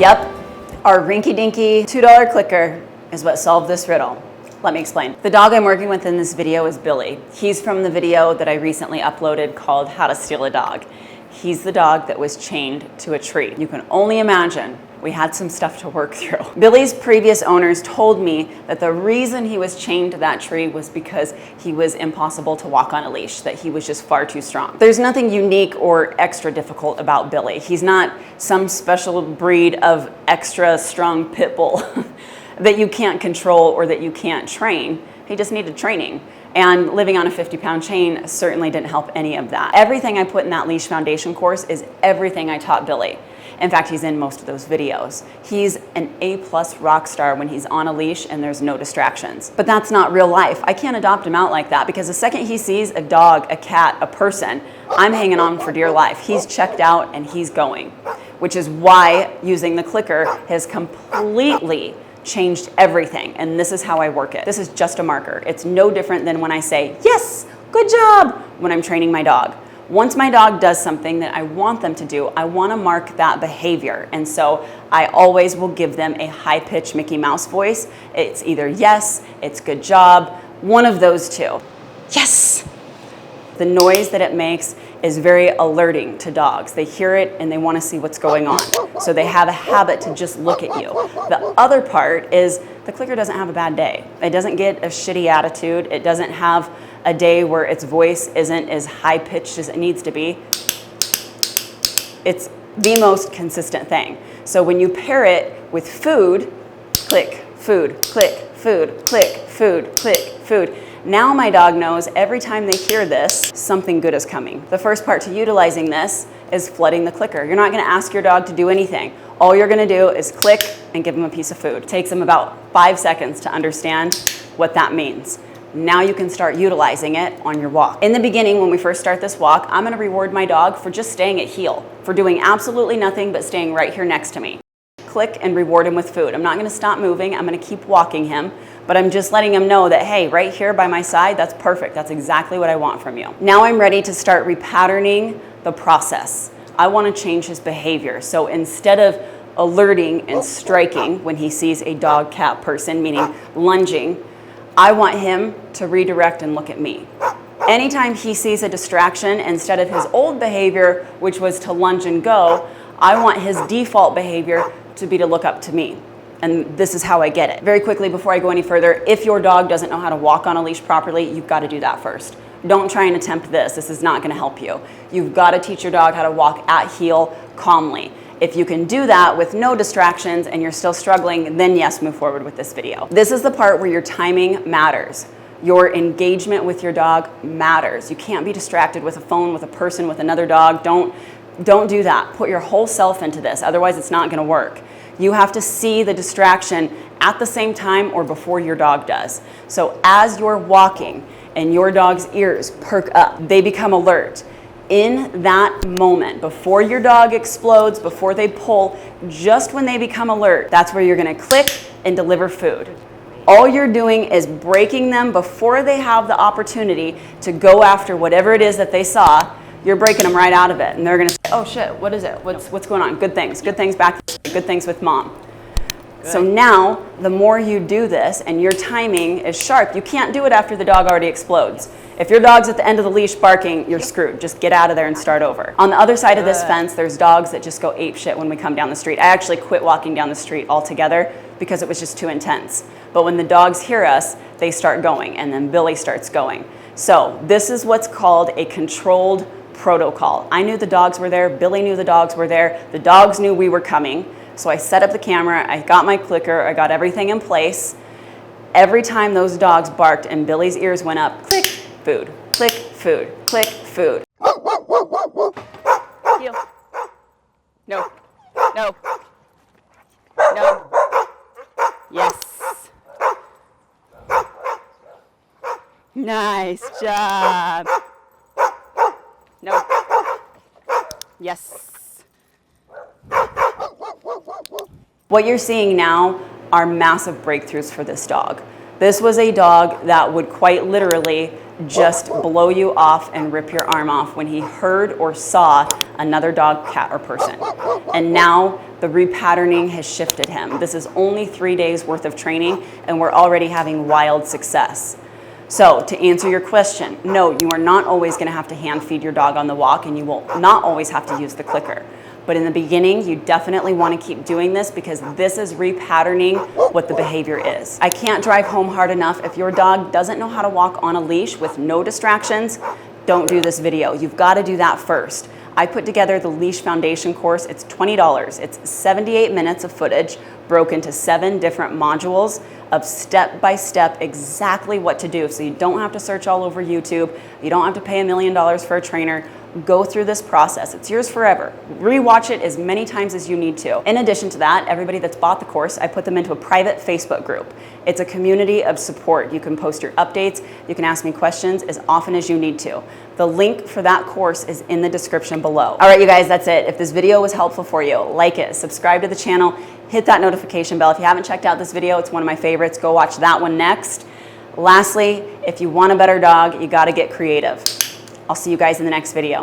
Yep, our rinky-dinky $2 clicker is what solved this riddle. Let me explain. The dog I'm working with in this video is Billy. He's from the video that I recently uploaded called How to Steal a Dog. He's the dog that was chained to a tree. You can only imagine we had some stuff to work through. Billy's previous owners told me that the reason he was chained to that tree was because he was impossible to walk on a leash, that he was just far too strong. There's nothing unique or extra difficult about Billy. He's not some special breed of extra strong pit bull that you can't control or that you can't train. He just needed training. And living on a 50-pound chain certainly didn't help any of that. Everything I put in that leash foundation course is everything I taught Billy. In fact, he's in most of those videos. He's an A+ rock star when he's on a leash and there's no distractions. But that's not real life. I can't adopt him out like that because the second he sees a dog, a cat, a person, I'm hanging on for dear life. He's checked out and he's going, which is why using the clicker has completely changed everything. And this is how I work it. This is just a marker. It's no different than when I say, yes, good job, when I'm training my dog. Once my dog does something that I want them to do, I want to mark that behavior. And so I always will give them a high-pitched Mickey Mouse voice. It's either yes, it's good job, one of those two. Yes! The noise that it makes is very alerting to dogs. They hear it and they want to see what's going on. So they have a habit to just look at you. The other part is the clicker doesn't have a bad day. It doesn't get a shitty attitude. It doesn't have a day where its voice isn't as high-pitched as it needs to be. It's the most consistent thing. So when you pair it with food, click, food, click, food, click, food, click, food. Now my dog knows every time they hear this, something good is coming. The first part to utilizing this is flooding the clicker. You're not gonna ask your dog to do anything. All you're gonna do is click and give them a piece of food. It takes them about 5 seconds to understand what that means. Now you can start utilizing it on your walk. In the beginning, when we first start this walk, I'm gonna reward my dog for just staying at heel, for doing absolutely nothing but staying right here next to me. Click and reward him with food. I'm not gonna stop moving, I'm gonna keep walking him, but I'm just letting him know that, hey, right here by my side, that's perfect. That's exactly what I want from you. Now I'm ready to start repatterning the process. I wanna change his behavior. So instead of alerting and striking when he sees a dog, cat, person, meaning lunging, I want him to redirect and look at me. Anytime he sees a distraction, instead of his old behavior, which was to lunge and go, I want his default behavior to be to look up to me. And this is how I get it. Very quickly, before I go any further, if your dog doesn't know how to walk on a leash properly, you've got to do that first. Don't try and attempt this. This is not going to help you. You've got to teach your dog how to walk at heel calmly. If you can do that with no distractions and you're still struggling, then yes, move forward with this video. This is the part where your timing matters. Your engagement with your dog matters. You can't be distracted with a phone, with a person, with another dog. Don't do that. Put your whole self into this. Otherwise, it's not going to work. You have to see the distraction at the same time or before your dog does. So as you're walking and your dog's ears perk up, they become alert. In that moment, before your dog explodes, before they pull, just when they become alert, that's where you're gonna click and deliver food. All you're doing is breaking them before they have the opportunity to go after whatever it is that they saw. You're breaking them right out of it. And they're gonna say, oh shit, what is it? What's going on? Good things back, good things with mom. Good. So now, the more you do this and your timing is sharp, you can't do it after the dog already explodes. If your dog's at the end of the leash barking, you're screwed. Just get out of there and start over. On the other side of this fence, there's dogs that just go ape shit when we come down the street. I actually quit walking down the street altogether because it was just too intense. But when the dogs hear us, they start going, and then Billy starts going. So this is what's called a controlled protocol. I knew the dogs were there, Billy knew the dogs were there, the dogs knew we were coming. So I set up the camera, I got my clicker, I got everything in place. Every time those dogs barked and Billy's ears went up, click, food, click, food, click, food. Heel. No, no, no, yes. Nice job. No. Yes. What you're seeing now are massive breakthroughs for this dog. This was a dog that would quite literally just blow you off and rip your arm off when he heard or saw another dog, cat, or person. And now the repatterning has shifted him. This is only 3 days worth of training, and we're already having wild success. So to answer your question, no, you are not always going to have to hand feed your dog on the walk, and you will not always have to use the clicker. But in the beginning, you definitely want to keep doing this because this is repatterning what the behavior is. I can't drive home hard enough. If your dog doesn't know how to walk on a leash with no distractions, don't do this video. You've got to do that first. I put together the Leash Foundation course. It's $20. It's 78 minutes of footage broken into 7 different modules of step-by-step exactly what to do. So you don't have to search all over YouTube. You don't have to pay $1 million for a trainer. Go through this process. It's yours forever. Rewatch it as many times as you need to. In addition to that, everybody that's bought the course, I put them into a private Facebook group. It's a community of support. You can post your updates. You can ask me questions as often as you need to. The link for that course is in the description below. All right, you guys, that's it. If this video was helpful for you, like it, subscribe to the channel, hit that notification bell. If you haven't checked out this video, it's one of my favorites. Go watch that one next. Lastly, if you want a better dog, you got to get creative. I'll see you guys in the next video.